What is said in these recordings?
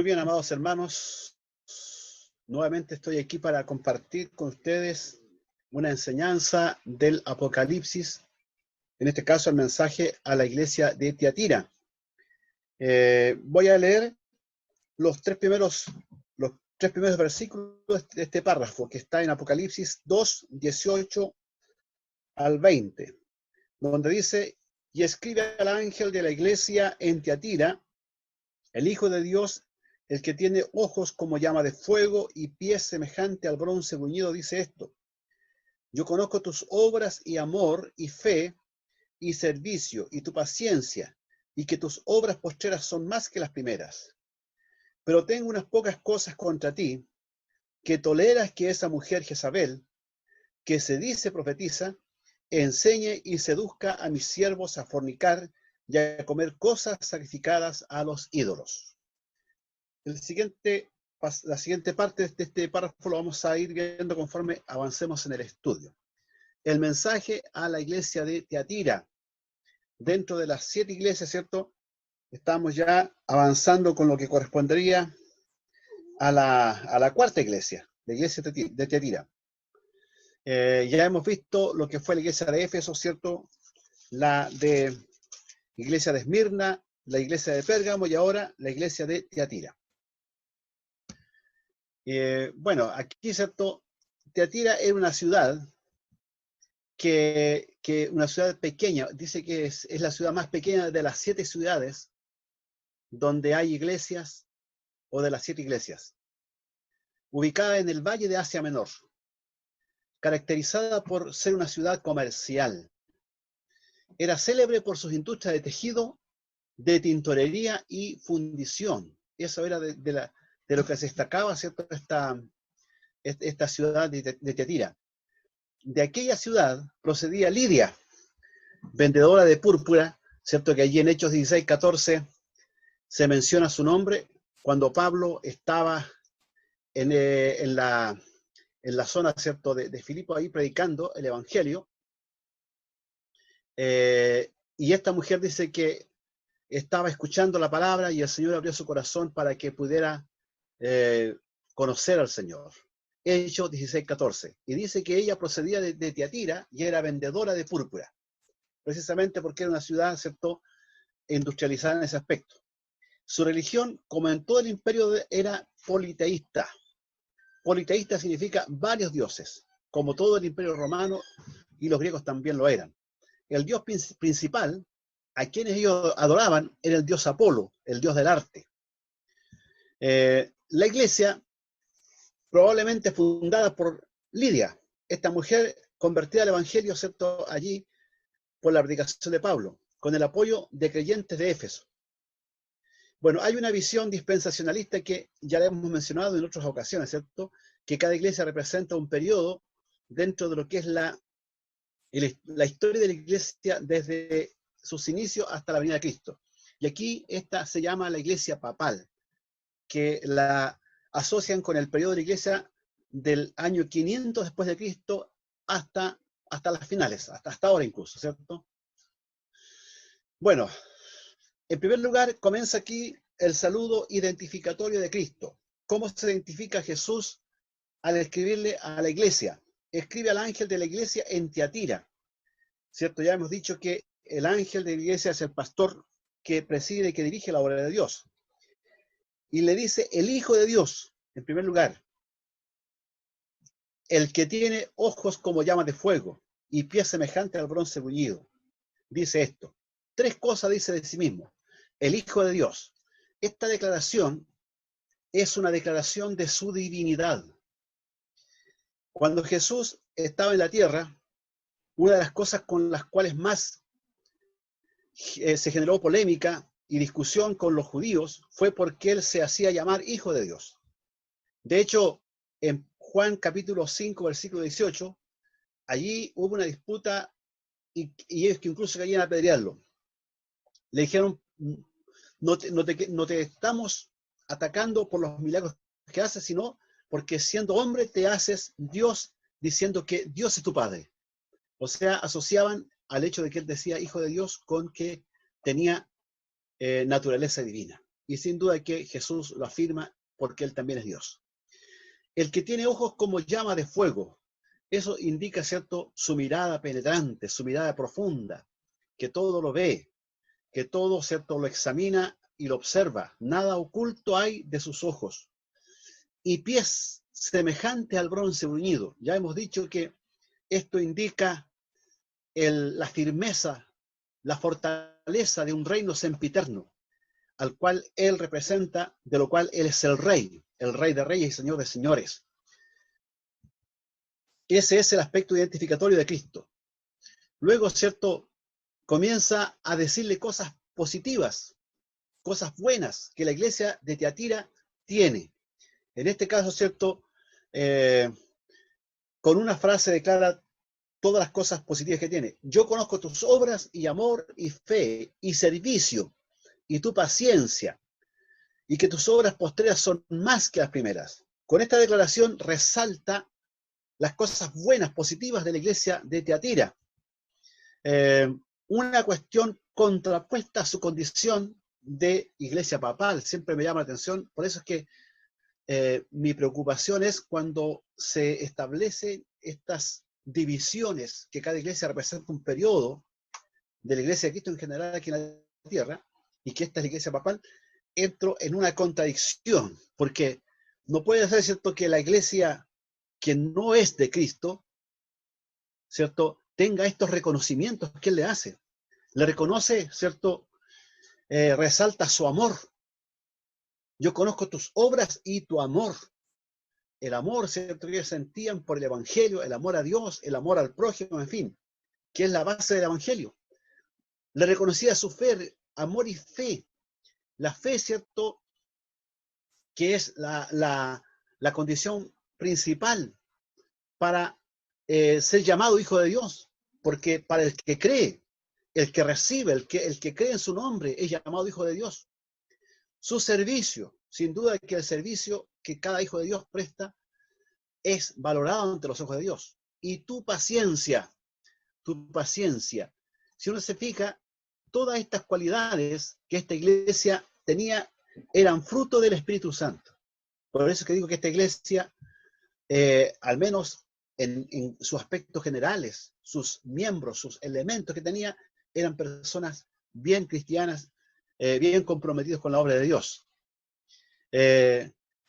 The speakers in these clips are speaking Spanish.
Muy bien, amados hermanos, nuevamente estoy aquí para compartir con ustedes una enseñanza del Apocalipsis, en este caso el mensaje a la iglesia de Tiatira. Voy a leer los tres primeros versículos de este párrafo que está en Apocalipsis 2, 18 al 20, donde dice: y escribe al ángel de la iglesia en Tiatira, el Hijo de Dios, el que tiene ojos como llama de fuego y pies semejante al bronce bruñido, dice esto: yo conozco tus obras y amor y fe y servicio y tu paciencia, y que tus obras postreras son más que las primeras. Pero tengo unas pocas cosas contra ti, que toleras que esa mujer Jezabel, que se dice profetiza, enseñe y seduzca a mis siervos a fornicar y a comer cosas sacrificadas a los ídolos. La siguiente parte de este párrafo lo vamos a ir viendo conforme avancemos en el estudio. El mensaje a la iglesia de Tiatira. Dentro de las 7 iglesias, ¿cierto? Estamos ya avanzando con lo que correspondería a la cuarta iglesia, la iglesia de Tiatira. Ya hemos visto lo que fue la iglesia de Éfeso, ¿cierto? La de iglesia de Esmirna, la iglesia de Pérgamo y ahora la iglesia de Tiatira. Bueno, aquí, ¿cierto? Tiatira era una ciudad una ciudad pequeña, dice que es la ciudad más pequeña de las 7 ciudades donde hay iglesias, o de las 7 iglesias, ubicada en el valle de Asia Menor, caracterizada por ser una ciudad comercial. Era célebre por sus industrias de tejido, de tintorería y fundición. Eso era de lo que se destacaba, ¿cierto? Esta ciudad de Tiatira. De aquella ciudad procedía Lidia, vendedora de púrpura, ¿cierto? Que allí en Hechos 16, 14 se menciona su nombre cuando Pablo estaba en la zona, ¿cierto? de Filipo, ahí predicando el Evangelio. Y esta mujer dice que estaba escuchando la palabra y el Señor abrió su corazón para que pudiera conocer al Señor. Hechos 16, 14. Y dice que ella procedía de Tiatira y era vendedora de púrpura, precisamente porque era una ciudad, ¿cierto?, industrializada en ese aspecto. Su religión, como en todo el imperio, era politeísta. Politeísta significa varios dioses, como todo el imperio romano, y los griegos también lo eran. El dios principal, a quienes ellos adoraban, era el dios Apolo, el dios del arte. La iglesia, probablemente fundada por Lidia, esta mujer convertida al evangelio, ¿cierto?, allí por la predicación de Pablo, con el apoyo de creyentes de Éfeso. Bueno, hay una visión dispensacionalista que ya la hemos mencionado en otras ocasiones, ¿cierto?, que cada iglesia representa un periodo dentro de lo que es la historia de la iglesia desde sus inicios hasta la venida de Cristo. Y aquí esta se llama la iglesia papal, que la asocian con el periodo de la iglesia del año 500 después de Cristo hasta las finales, hasta ahora incluso, ¿cierto? Bueno, en primer lugar comienza aquí el saludo identificatorio de Cristo. ¿Cómo se identifica Jesús al escribirle a la iglesia? Escribe al ángel de la iglesia en Tiatira, ¿cierto? Ya hemos dicho que el ángel de la iglesia es el pastor que preside y que dirige la obra de Dios. Y le dice el Hijo de Dios, en primer lugar, el que tiene ojos como llamas de fuego y pies semejantes al bronce bruñido. Dice esto. 3 cosas dice de sí mismo. El Hijo de Dios. Esta declaración es una declaración de su divinidad. Cuando Jesús estaba en la tierra, una de las cosas con las cuales más se generó polémica y discusión con los judíos fue porque él se hacía llamar Hijo de Dios. De hecho, en Juan capítulo 5, versículo 18, allí hubo una disputa y ellos que incluso querían apedrearlo. Le dijeron, no te estamos atacando por los milagros que haces, sino porque siendo hombre te haces Dios, diciendo que Dios es tu Padre. O sea, asociaban al hecho de que él decía Hijo de Dios con que tenía naturaleza divina. y sin duda que Jesús lo afirma porque Él también es Dios. El que tiene ojos como llama de fuego, eso indica, ¿cierto?, su mirada penetrante, su mirada profunda, que todo lo ve, que todo, ¿cierto?, lo examina y lo observa. Nada oculto hay de sus ojos. Y pies semejante al bronce bruñido. Ya hemos dicho que esto indica la firmeza, la fortaleza de un reino sempiterno, al cual Él representa, de lo cual Él es el Rey de reyes y Señor de señores. Ese es el aspecto identificatorio de Cristo. Luego, ¿cierto?, comienza a decirle cosas positivas, cosas buenas que la iglesia de Tiatira tiene. En este caso, ¿cierto?, con una frase declara todas las cosas positivas que tiene. Yo conozco tus obras y amor y fe y servicio y tu paciencia, y que tus obras postreras son más que las primeras. Con esta declaración resalta las cosas buenas, positivas de la iglesia de Tiatira. Una cuestión contrapuesta a su condición de iglesia papal. Siempre me llama la atención, por eso es que mi preocupación es cuando se establecen estas divisiones, que cada iglesia representa un periodo de la iglesia de Cristo en general aquí en la tierra, y que esta es la iglesia papal, entro en una contradicción, porque no puede ser, ¿cierto?, que la iglesia que no es de Cristo, ¿cierto?, tenga estos reconocimientos que Él le hace. Le reconoce, ¿cierto?, resalta su amor. Yo conozco tus obras y tu amor. El amor, ¿cierto?, que ellos sentían por el Evangelio, el amor a Dios, el amor al prójimo, en fin, que es la base del Evangelio. Le reconocía su fe, amor y fe. La fe, ¿cierto?, que es la condición principal para ser llamado hijo de Dios, porque para el que cree, el que recibe, el que cree en su nombre, es llamado hijo de Dios. Su servicio, sin duda que el servicio que cada hijo de Dios presta es valorado ante los ojos de Dios. Y tu paciencia. Si uno se fija, todas estas cualidades que esta iglesia tenía eran fruto del Espíritu Santo. Por eso es que digo que esta iglesia, al menos en sus aspectos generales, sus miembros, sus elementos que tenía, eran personas bien cristianas, bien comprometidos con la obra de Dios.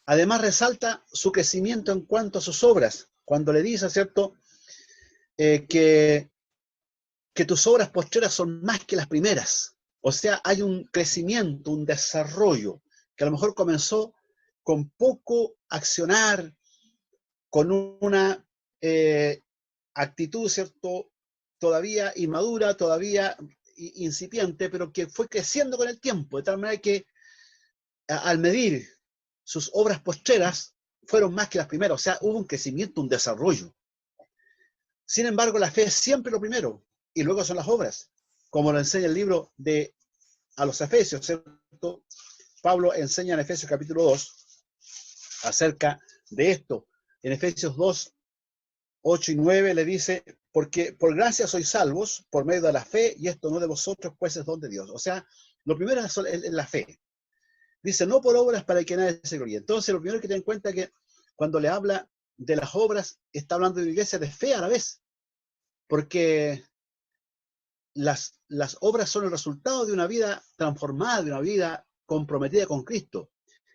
Además resalta su crecimiento en cuanto a sus obras, cuando le dice, ¿cierto?, que tus obras postreras son más que las primeras. O sea, hay un crecimiento, un desarrollo, que a lo mejor comenzó con poco accionar, con una actitud, ¿cierto?, todavía inmadura, todavía incipiente, pero que fue creciendo con el tiempo, de tal manera que al medir sus obras postreras fueron más que las primeras. O sea, hubo un crecimiento, un desarrollo. Sin embargo, la fe es siempre lo primero, y luego son las obras, como lo enseña el libro a los Efesios, ¿cierto? Pablo enseña en Efesios capítulo 2 acerca de esto. En Efesios 2, 8 y 9 le dice, porque por gracia sois salvos por medio de la fe, y esto no de vosotros, pues es don de Dios. O sea, lo primero es la fe. Dice, no por obras para que nadie se gloríe. Entonces, lo primero que tener en cuenta es que cuando le habla de las obras, está hablando de una iglesia de fe a la vez, porque las obras son el resultado de una vida transformada, de una vida comprometida con Cristo.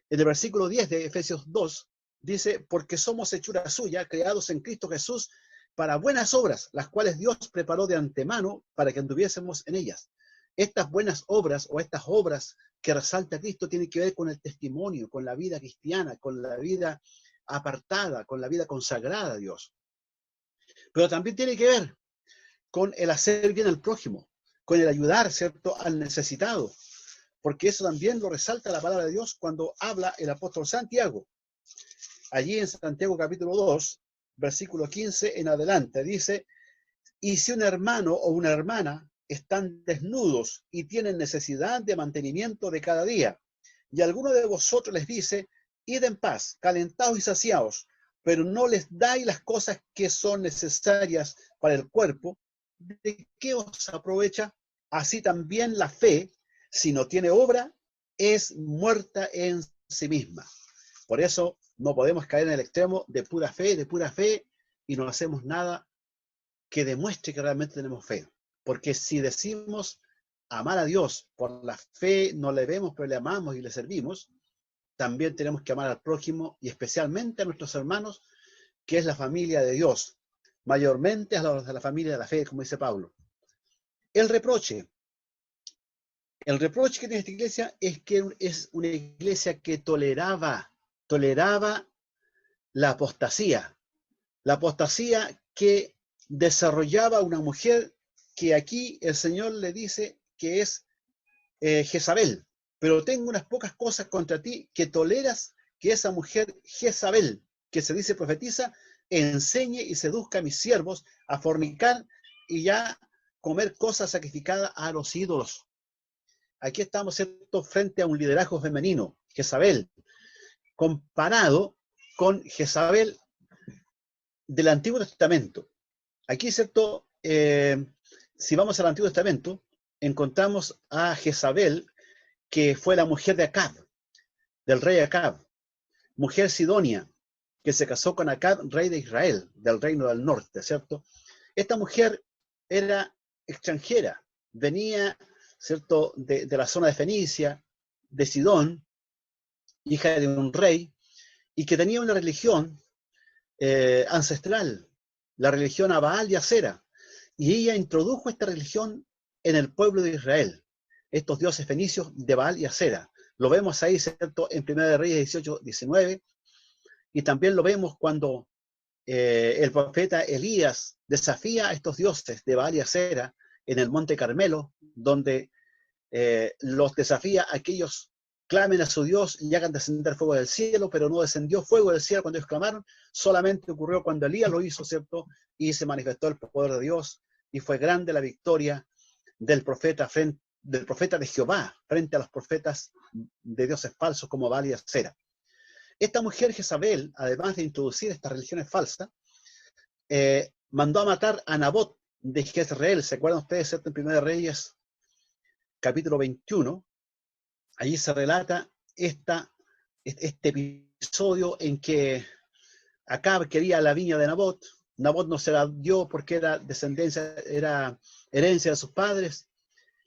En el versículo 10 de Efesios 2 dice, porque somos hechura suya, creados en Cristo Jesús, para buenas obras, las cuales Dios preparó de antemano para que anduviésemos en ellas. Estas buenas obras o estas obras que resalta Cristo tienen que ver con el testimonio, con la vida cristiana, con la vida apartada, con la vida consagrada a Dios. Pero también tiene que ver con el hacer bien al prójimo, con el ayudar, ¿cierto?, al necesitado, porque eso también lo resalta la palabra de Dios cuando habla el apóstol Santiago. Allí en Santiago capítulo 2, versículo 15 en adelante, dice, y si un hermano o una hermana están desnudos y tienen necesidad de mantenimiento de cada día, y alguno de vosotros les dice, id en paz, calentados y saciados, pero no les dais las cosas que son necesarias para el cuerpo, ¿de qué os aprovecha? Así también la fe, si no tiene obra, es muerta en sí misma. Por eso no podemos caer en el extremo de pura fe, y no hacemos nada que demuestre que realmente tenemos fe. Porque si decimos amar a Dios por la fe, no le vemos, pero le amamos y le servimos, también tenemos que amar al prójimo y especialmente a nuestros hermanos, que es la familia de Dios, mayormente a los de la familia de la fe, como dice Pablo. El reproche que tiene esta iglesia es que es una iglesia que toleraba la apostasía que desarrollaba una mujer que aquí el Señor le dice que es Jezabel. Pero tengo unas pocas cosas contra ti, que toleras que esa mujer Jezabel, que se dice profetiza, enseñe y seduzca a mis siervos a fornicar y ya comer cosas sacrificadas a los ídolos. Aquí estamos, ¿cierto?, frente a un liderazgo femenino, Jezabel, comparado con Jezabel del Antiguo Testamento. Aquí, ¿cierto? Si vamos al Antiguo Testamento, encontramos a Jezabel, que fue la mujer de Acab, del rey Acab, mujer sidonia, que se casó con Acab, rey de Israel, del reino del norte, ¿cierto? Esta mujer era extranjera, venía, ¿cierto?, de la zona de Fenicia, de Sidón, hija de un rey, y que tenía una religión ancestral, la religión a Baal y a Acera, y ella introdujo esta religión en el pueblo de Israel, estos dioses fenicios de Baal y Acera. Lo vemos ahí, ¿cierto?, en 1 de Reyes 18, 19, y también lo vemos cuando el profeta Elías desafía a estos dioses de Baal y Acera en el monte Carmelo, donde los desafía a que ellos clamen a su Dios y hagan descender fuego del cielo, pero no descendió fuego del cielo cuando ellos clamaron, solamente ocurrió cuando Elías lo hizo, ¿cierto? Y se manifestó el poder de Dios, y fue grande la victoria del profeta de Jehová frente a los profetas de dioses falsos como Baal y Acera. Esta mujer Jezabel, además de introducir estas religiones falsas, mandó a matar a Nabot de Jezreel. ¿Se acuerdan ustedes, cierto? En 1 Reyes capítulo 21, allí se relata este episodio en que Acab quería la viña de Nabot. Nabot no se la dio porque era herencia de sus padres,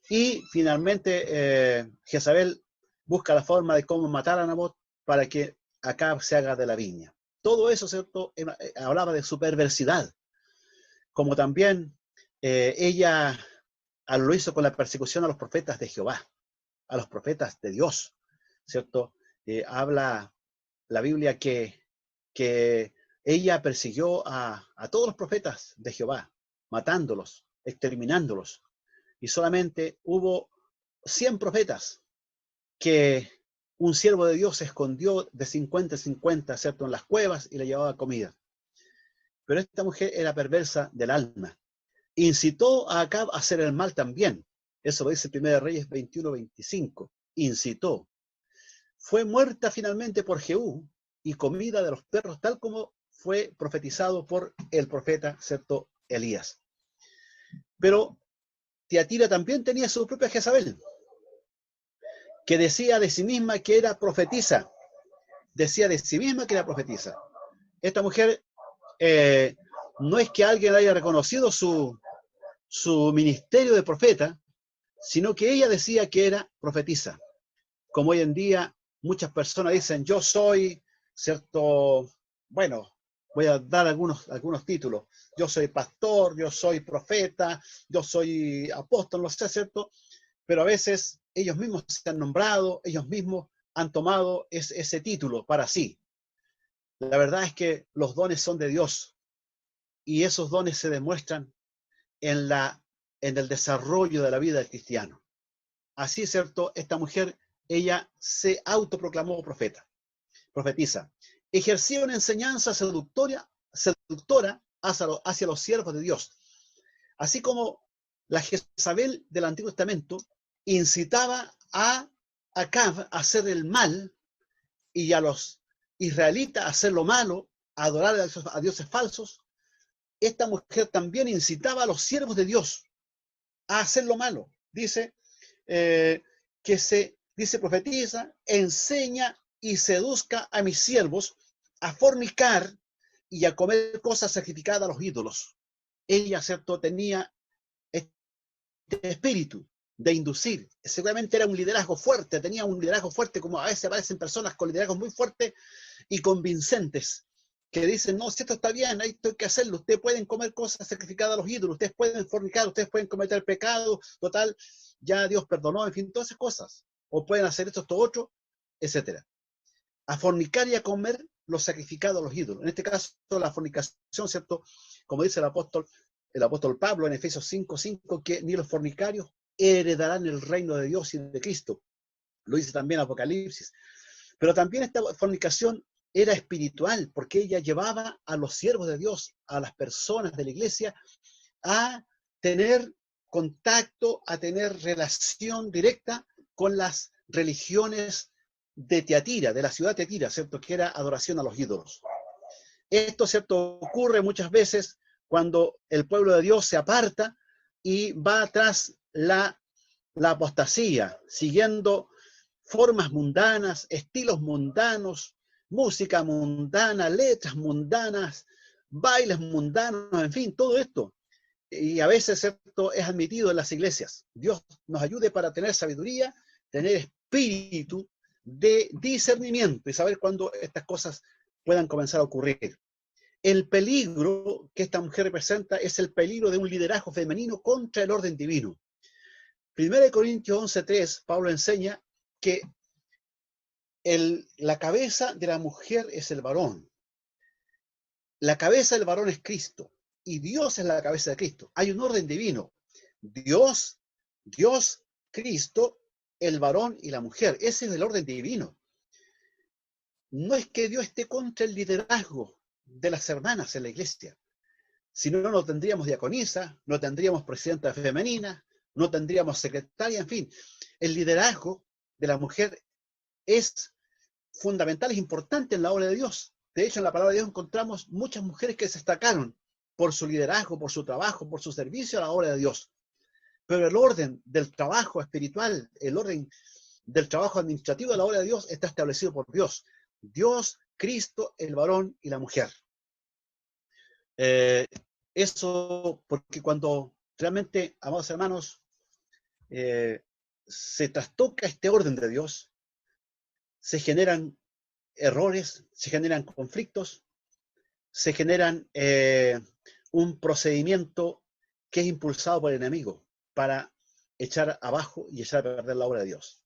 y finalmente Jezabel busca la forma de cómo matar a Nabot para que Acab se haga de la viña. Todo eso, ¿cierto?, hablaba de su perversidad, como también ella lo hizo con la persecución a los profetas de Jehová, a los profetas de Dios, ¿cierto? Habla la Biblia que ella persiguió a todos los profetas de Jehová, matándolos, exterminándolos, y solamente hubo 100 profetas que un siervo de Dios se escondió de 50 en 50, ¿cierto?, en las cuevas, y le llevaba comida. Pero esta mujer era perversa del alma. Incitó a Acab a hacer el mal también. Eso lo dice 1 Reyes 21, 25. Incitó. Fue muerta finalmente por Jehú y comida de los perros, tal como fue profetizado por el profeta, ¿cierto?, Elías. Pero Tiatira también tenía su propia Jezabel, que decía de sí misma que era profetisa. Decía de sí misma que era profetisa. Esta mujer no es que alguien haya reconocido su ministerio de profeta, sino que ella decía que era profetisa. Como hoy en día muchas personas dicen, yo soy, ¿cierto? Bueno, voy a dar algunos títulos. Yo soy pastor, yo soy profeta, yo soy apóstol, no sé, ¿cierto? Pero a veces ellos mismos se han nombrado, ellos mismos han tomado ese título para sí. La verdad es que los dones son de Dios, y esos dones se demuestran en el desarrollo de la vida del cristiano. Así, ¿cierto? Esta mujer, ella se autoproclamó profetiza. Ejercía una enseñanza seductora hacia los siervos de Dios. Así como la Jezabel del Antiguo Testamento incitaba a Acab a hacer el mal y a los israelitas a hacer lo malo, a adorar a dioses falsos, esta mujer también incitaba a los siervos de Dios a hacer lo malo. Dice que se dice, profetiza, enseña y seduzca a mis siervos a fornicar y a comer cosas sacrificadas a los ídolos. Ella, ¿cierto?, tenía este espíritu de inducir. Seguramente era un liderazgo fuerte, tenía un liderazgo fuerte, como a veces aparecen personas con liderazgos muy fuertes y convincentes, que dicen, no, si esto está bien, hay que hacerlo, ustedes pueden comer cosas sacrificadas a los ídolos, ustedes pueden fornicar, ustedes pueden cometer pecado, total, ya Dios perdonó, en fin, todas esas cosas. O pueden hacer esto otro, etcétera. A fornicar y a comer los sacrificados a los ídolos. En este caso, la fornicación, ¿cierto? Como dice el apóstol Pablo en Efesios 5:5, que ni los fornicarios heredarán el reino de Dios y de Cristo. Lo dice también Apocalipsis. Pero también esta fornicación era espiritual, porque ella llevaba a los siervos de Dios, a las personas de la iglesia, a tener contacto, a tener relación directa con las religiones de Tiatira, de la ciudad de Tiatira, ¿cierto? Que era adoración a los ídolos. Esto, ¿cierto?, ocurre muchas veces cuando el pueblo de Dios se aparta y va tras la apostasía, siguiendo formas mundanas, estilos mundanos, música mundana, letras mundanas, bailes mundanos, en fin, todo esto. Y a veces esto es admitido en las iglesias. Dios nos ayude para tener sabiduría, tener espíritu de discernimiento y saber cuándo estas cosas puedan comenzar a ocurrir. El peligro que esta mujer representa es el peligro de un liderazgo femenino contra el orden divino. 1 Corintios 11:3, Pablo enseña que la cabeza de la mujer es el varón. La cabeza del varón es Cristo. Y Dios es la cabeza de Cristo. Hay un orden divino. Dios, Cristo, el varón y la mujer. Ese es el orden divino. No es que Dios esté contra el liderazgo de las hermanas en la iglesia. Si no, no tendríamos diaconisa, no tendríamos presidenta femenina, no tendríamos secretaria, en fin. El liderazgo de la mujer es fundamental, es importante en la obra de Dios. De hecho, en la palabra de Dios encontramos muchas mujeres que se destacaron por su liderazgo, por su trabajo, por su servicio a la obra de Dios. Pero el orden del trabajo espiritual, el orden del trabajo administrativo de la obra de Dios está establecido por Dios. Dios, Cristo, el varón y la mujer. Eso porque cuando realmente, amados hermanos, se trastoca este orden de Dios, se generan errores, se generan conflictos, se generan un procedimiento que es impulsado por el enemigo para echar abajo y echar a perder la obra de Dios.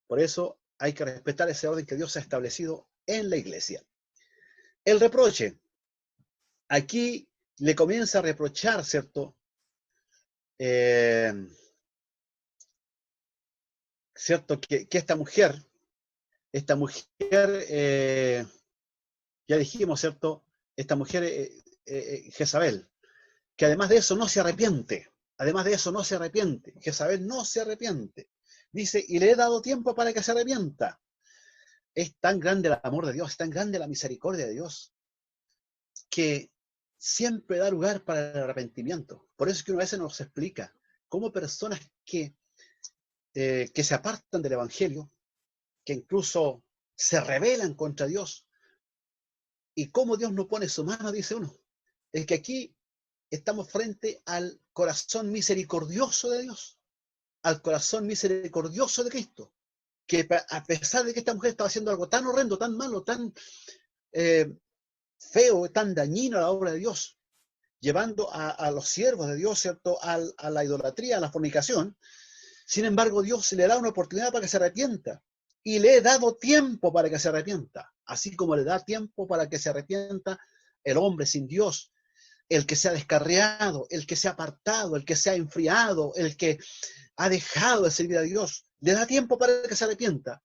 Por eso hay que respetar ese orden que Dios ha establecido en la iglesia. El reproche. Aquí le comienza a reprochar, ¿cierto? ¿Cierto? Que esta mujer, ya dijimos, ¿cierto? Esta mujer, Jezabel, que además de eso no se arrepiente. Además de eso no se arrepiente. Jezabel no se arrepiente. Dice, y le he dado tiempo para que se arrepienta. Es tan grande el amor de Dios, es tan grande la misericordia de Dios, que siempre da lugar para el arrepentimiento. Por eso es que una vez nos explica cómo personas que se apartan del Evangelio, que incluso se rebelan contra Dios, y cómo Dios no pone su mano, dice uno. Es que aquí estamos frente al corazón misericordioso de Dios, al corazón misericordioso de Cristo, que a pesar de que esta mujer estaba haciendo algo tan horrendo, tan malo, tan feo, tan dañino a la obra de Dios, llevando a los siervos de Dios, ¿cierto?, a la idolatría, a la fornicación. Sin embargo, Dios le da una oportunidad para que se arrepienta. Y le he dado tiempo para que se arrepienta. Así como le da tiempo para que se arrepienta el hombre sin Dios, el que se ha descarriado, el que se ha apartado, el que se ha enfriado, el que ha dejado de servir a Dios. Le da tiempo para que se arrepienta.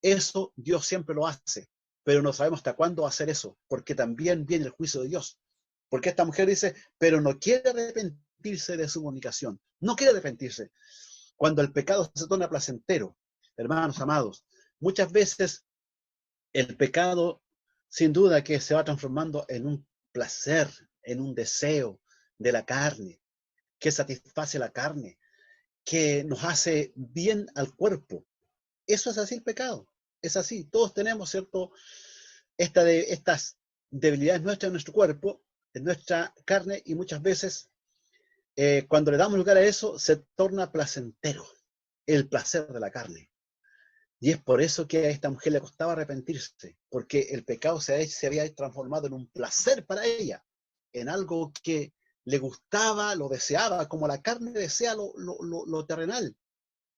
Eso Dios siempre lo hace. Pero no sabemos hasta cuándo va a hacer eso, porque también viene el juicio de Dios. Porque esta mujer dice, pero no quiere arrepentirse de su comunicación. No quiere arrepentirse. Cuando el pecado se torna placentero, hermanos amados, muchas veces el pecado, sin duda que se va transformando en un placer, en un deseo de la carne, que satisface la carne, que nos hace bien al cuerpo. Eso es así el pecado. Es así. Todos tenemos, ¿cierto? Estas debilidades nuestras en nuestro cuerpo, en nuestra carne, y muchas veces cuando le damos lugar a eso, se torna placentero el placer de la carne. Y es por eso que a esta mujer le costaba arrepentirse, porque el pecado se había transformado en un placer para ella, en algo que le gustaba, lo deseaba, como la carne desea lo terrenal.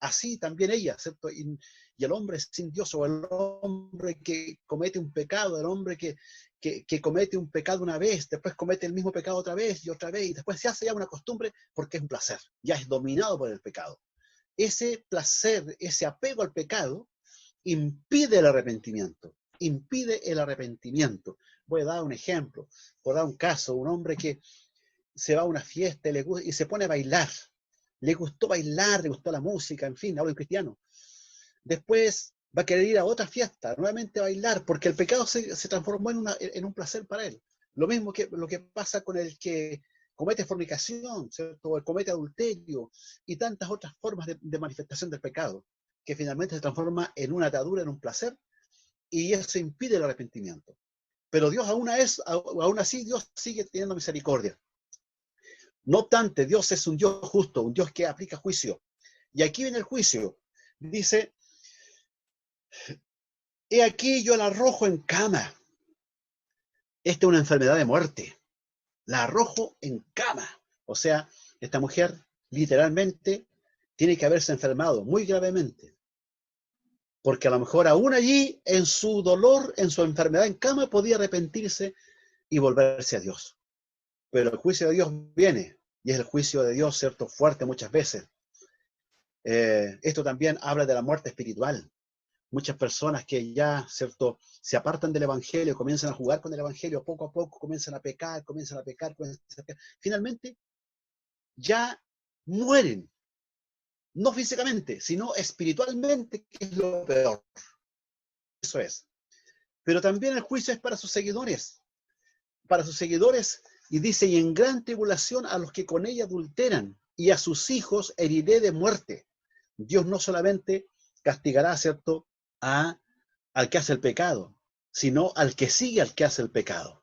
Así también ella, ¿cierto? Y el hombre sin Dios, o el hombre que comete un pecado, el hombre que comete un pecado una vez, después comete el mismo pecado otra vez, y después se hace ya una costumbre porque es un placer, ya es dominado por el pecado. Ese placer, ese apego al pecado, impide el arrepentimiento, impide el arrepentimiento. Voy a dar un ejemplo, voy a dar un caso, un hombre que se va a una fiesta y se pone a bailar. Le gustó bailar, le gustó la música, en fin, hablo en cristiano. Después va a querer ir a otra fiesta, nuevamente a bailar, porque el pecado se transformó en un placer para él. Lo mismo que lo que pasa con el que comete fornicación, ¿cierto? O el comete adulterio y tantas otras formas de manifestación del pecado, que finalmente se transforma en una atadura, en un placer, y eso impide el arrepentimiento. Pero Dios aún así, Dios sigue teniendo misericordia. No obstante, Dios es un Dios justo, un Dios que aplica juicio. Y aquí viene el juicio. Dice, he aquí yo la arrojo en cama. Esta es una enfermedad de muerte. La arrojo en cama. O sea, esta mujer literalmente tiene que haberse enfermado muy gravemente. Porque a lo mejor aún allí, en su dolor, en su enfermedad en cama, podía arrepentirse y volverse a Dios. Pero el juicio de Dios viene. Y es el juicio de Dios, ¿cierto? Fuerte muchas veces. Esto también habla de la muerte espiritual. Muchas personas que ya, ¿cierto?, se apartan del Evangelio, comienzan a jugar con el Evangelio, poco a poco comienzan a pecar, finalmente ya mueren, no físicamente, sino espiritualmente, que es lo peor. Eso es. Pero también el juicio es para sus seguidores, y dice, y en gran tribulación a los que con ella adulteran, y a sus hijos heriré de muerte. Dios no solamente castigará, ¿cierto?, al que hace el pecado, sino al que sigue al que hace el pecado.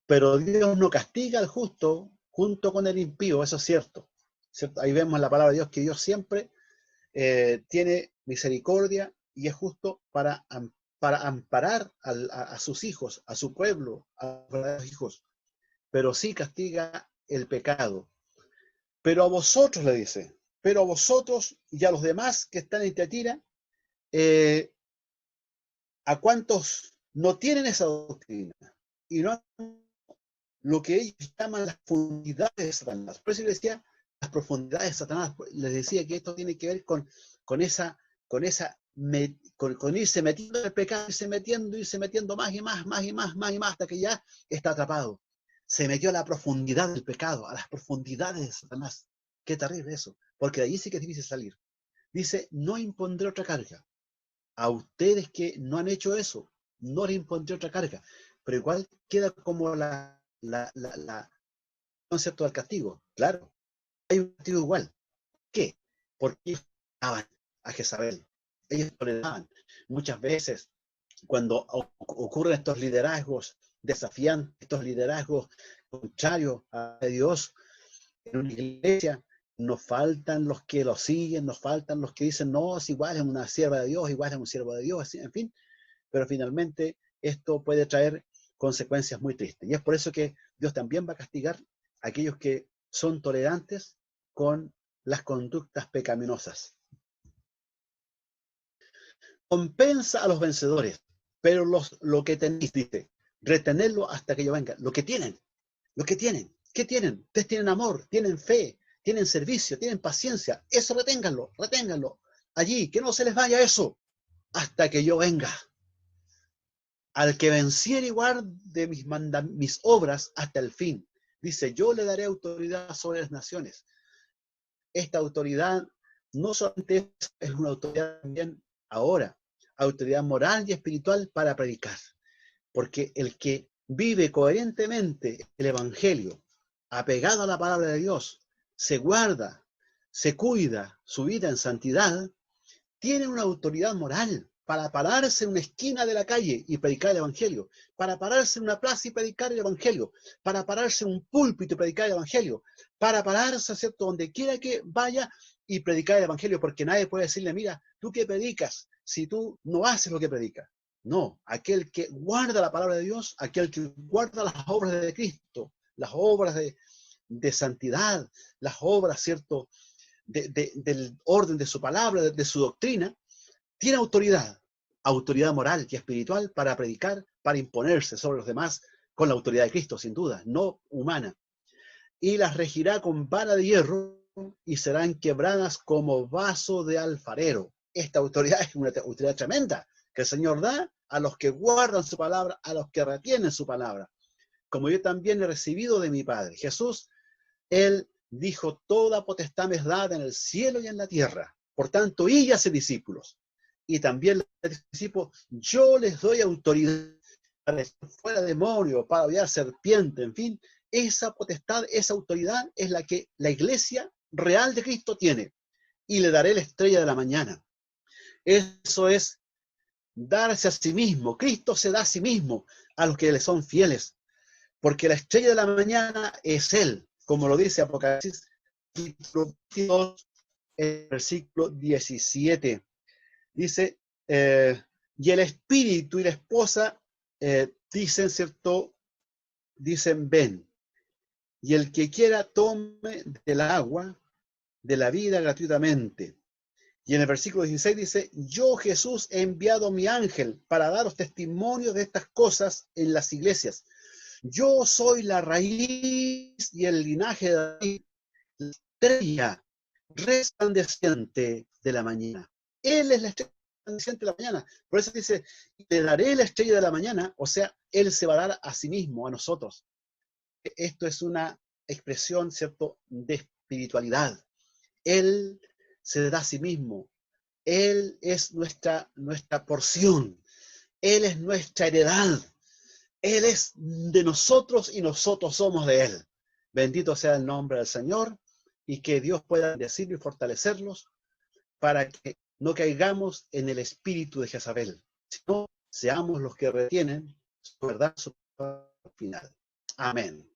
Pero Dios no castiga al justo junto con el impío, eso es cierto. ¿Cierto? Ahí vemos en la palabra de Dios que Dios siempre tiene misericordia y es justo para amparar a sus hijos, a su pueblo, a sus hijos, pero sí castiga el pecado. Pero a vosotros, le dice, pero a vosotros y a los demás que están en Tiatira, a cuantos no tienen esa doctrina y no lo que ellos llaman las profundidades de Satanás. Por eso les decía las profundidades de Satanás, les decía que esto tiene que ver con irse metiendo en el pecado, irse metiendo más y más, hasta que ya está atrapado. Se metió a la profundidad del pecado, a las profundidades de Satanás. Qué terrible eso, porque de allí sí que es difícil salir. Dice, no impondré otra carga. A ustedes que no han hecho eso, no les impondré otra carga. Pero igual queda como concepto del castigo. Claro, hay un castigo igual. ¿Qué? Porque ellos toleraban a Jezabel. Ellos toleraban. Muchas veces, cuando ocurren estos liderazgos desafiantes, estos liderazgos contrarios a Dios en una iglesia, nos faltan los que lo siguen, nos faltan los que dicen, no, es igual, es una sierva de Dios, igual es un siervo de Dios, en fin. Pero finalmente esto puede traer consecuencias muy tristes. Y es por eso que Dios también va a castigar a aquellos que son tolerantes con las conductas pecaminosas. Compensa a los vencedores, pero lo que tenéis, dice, retenerlo hasta que yo venga. Lo que tienen, ¿qué tienen? Ustedes tienen amor, tienen fe, tienen servicio, tienen paciencia. Eso reténganlo. Allí, que no se les vaya eso, hasta que yo venga. Al que venciere y guarde mis obras hasta el fin. Dice, yo le daré autoridad sobre las naciones. Esta autoridad no solamente es una autoridad también ahora, autoridad moral y espiritual para predicar. Porque el que vive coherentemente el Evangelio, apegado a la palabra de Dios, se guarda, se cuida su vida en santidad, tienen una autoridad moral para pararse en una esquina de la calle y predicar el Evangelio, para pararse en una plaza y predicar el Evangelio, para pararse en un púlpito y predicar el Evangelio, para pararse, ¿cierto?, donde quiera que vaya y predicar el Evangelio, porque nadie puede decirle, mira, ¿tú qué predicas si tú no haces lo que predicas? No, aquel que guarda la palabra de Dios, aquel que guarda las obras de Cristo, las obras de santidad, las obras, ¿cierto?, del orden de su palabra, de su doctrina, tiene autoridad moral y espiritual para predicar, para imponerse sobre los demás con la autoridad de Cristo, sin duda, no humana. Y las regirá con vara de hierro y serán quebradas como vaso de alfarero. Esta autoridad es una autoridad tremenda que el Señor da a los que guardan su palabra, a los que retienen su palabra, como yo también he recibido de mi Padre. Jesús, Él dijo, toda potestad me es dada en el cielo y en la tierra. Por tanto, y hace discípulos. Y también los discípulos, yo les doy autoridad para echar fuera demonios, para hollar serpientes, en fin. Esa potestad, esa autoridad es la que la iglesia real de Cristo tiene. Y le daré la estrella de la mañana. Eso es darse a sí mismo. Cristo se da a sí mismo a los que le son fieles. Porque la estrella de la mañana es Él, como lo dice Apocalipsis, capítulo 22, versículo 17. Dice, y el espíritu y la esposa dicen, ¿cierto? Dicen, ven. Y el que quiera tome del agua de la vida gratuitamente. Y en el versículo 16 dice, yo Jesús he enviado mi ángel para daros testimonio de estas cosas en las iglesias. Yo soy la raíz y el linaje de David, la estrella resplandeciente de la mañana. Él es la estrella resplandeciente de la mañana. Por eso dice, te daré la estrella de la mañana, o sea, Él se va a dar a sí mismo, a nosotros. Esto es una expresión, ¿cierto?, de espiritualidad. Él se da a sí mismo. Él es nuestra porción. Él es nuestra heredad. Él es de nosotros y nosotros somos de Él. Bendito sea el nombre del Señor y que Dios pueda bendecir y fortalecerlos para que no caigamos en el espíritu de Jezabel, sino seamos los que retienen su verdad, su final. Amén.